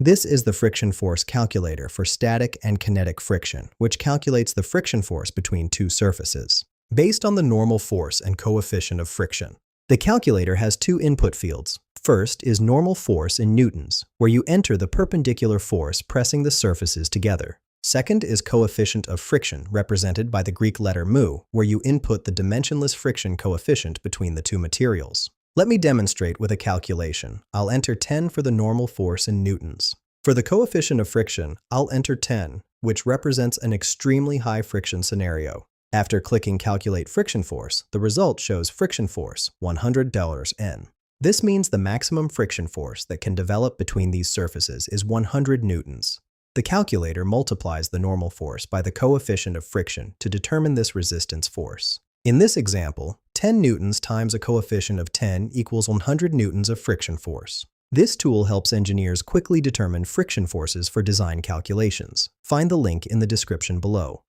This is the friction force calculator for static and kinetic friction, which calculates the friction force between two surfaces, based on the normal force and coefficient of friction. The calculator has two input fields. First is normal force in newtons, where you enter the perpendicular force pressing the surfaces together. Second is coefficient of friction, represented by the Greek letter mu, where you input the dimensionless friction coefficient between the two materials. Let me demonstrate with a calculation. I'll enter 10 for the normal force in newtons. For the coefficient of friction, I'll enter 10, which represents an extremely high friction scenario. After clicking Calculate Friction Force, the result shows friction force, $100 N. This means the maximum friction force that can develop between these surfaces is 100 newtons. The calculator multiplies the normal force by the coefficient of friction to determine this resistance force. In this example, 10 newtons times a coefficient of 10 equals 100 newtons of friction force. This tool helps engineers quickly determine friction forces for design calculations. Find the link in the description below.